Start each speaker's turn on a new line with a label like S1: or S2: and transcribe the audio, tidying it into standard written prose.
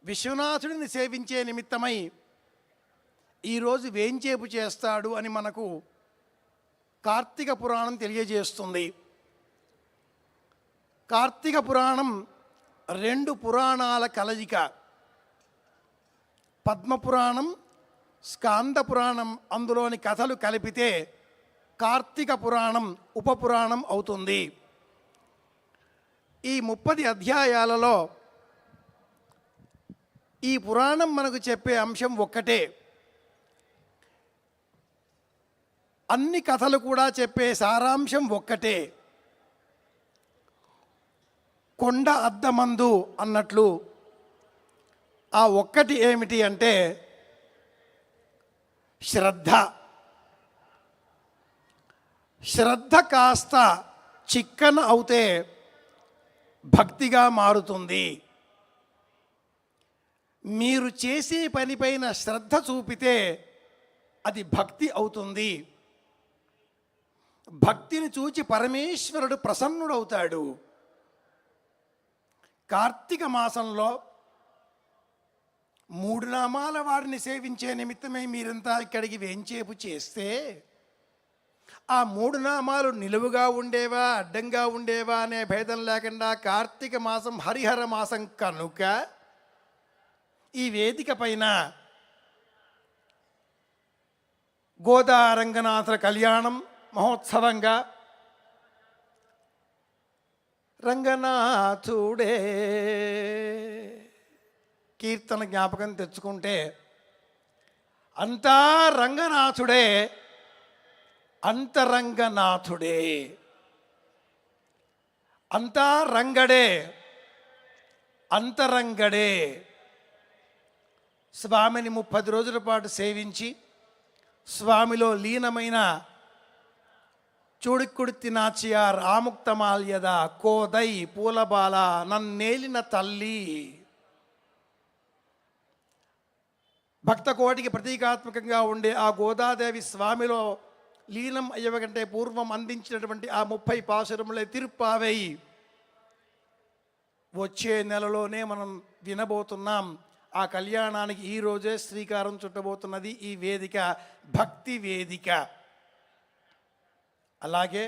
S1: విశ్వనాథుడిని సేవించే నిమిత్తమై ఈరోజు వేంచేపు చేస్తాడు అని మనకు కార్తీక పురాణం తెలియజేస్తుంది. కార్తీక పురాణం 2 పురాణాల కలయిక. పద్మపురాణం, స్కాంద పురాణం అందులోని కథలు కలిపితే కార్తీక పురాణం ఉపపురాణం అవుతుంది. ఈ 30 అధ్యాయాలలో ఈ పురాణం మనకు చెప్పే అంశం ఒక్కటే. అన్ని కథలు కూడా చెప్పే సారాంశం ఒక్కటే. కొండ అద్దమందు అన్నట్లు ఆ ఒక్కటి ఏమిటి అంటే శ్రద్ధ. శ్రద్ధ కాస్త చిక్కన అవుతే భక్తిగా మారుతుంది. మీరు చేసే పనిపైన శ్రద్ధ చూపితే అది భక్తి అవుతుంది. భక్తిని చూచి పరమేశ్వరుడు ప్రసన్నుడవుతాడు. కార్తీక మాసంలో 3 నామాల వారిని సేవించే నిమిత్తమే మీరంతా ఇక్కడికి వేంచేపు చేస్తే ఆ 3 నామాలు నిలువుగా ఉండేవా అడ్డంగా ఉండేవా అనే భేదం లేకుండా కార్తీక మాసం హరిహర మాసం కనుక ఈ వేదిక పైన గోదా రంగనాథుల కళ్యాణం మహోత్సవంగా రంగనాథుడే కీర్తన జ్ఞాపకం తెచ్చుకుంటే అంతా రంగనాథుడే, అంతరంగనాథుడే. అంతా రంగడే, అంతరంగడే. స్వామిని 30 రోజుల పాటు సేవించి స్వామిలో లీనమైన చూడిక్కుడితి నాచియార్ ఆముక్తమాల్యద కోదై పూలబాల నన్నేలిన తల్లి. భక్త కోటికి ప్రతీకాత్మకంగా ఉండే ఆ గోదాదేవి స్వామిలో లీనం అయ్యకంటే పూర్వం అందించినటువంటి ఆ 30 పాశురములే తిరుప్పావై వచ్చే నెలలోనే మనం వినబోతున్నాం. ఆ కళ్యాణానికి ఈరోజే శ్రీకారం చుట్టబోతున్నది ఈ వేదిక, భక్తి వేదిక. అలాగే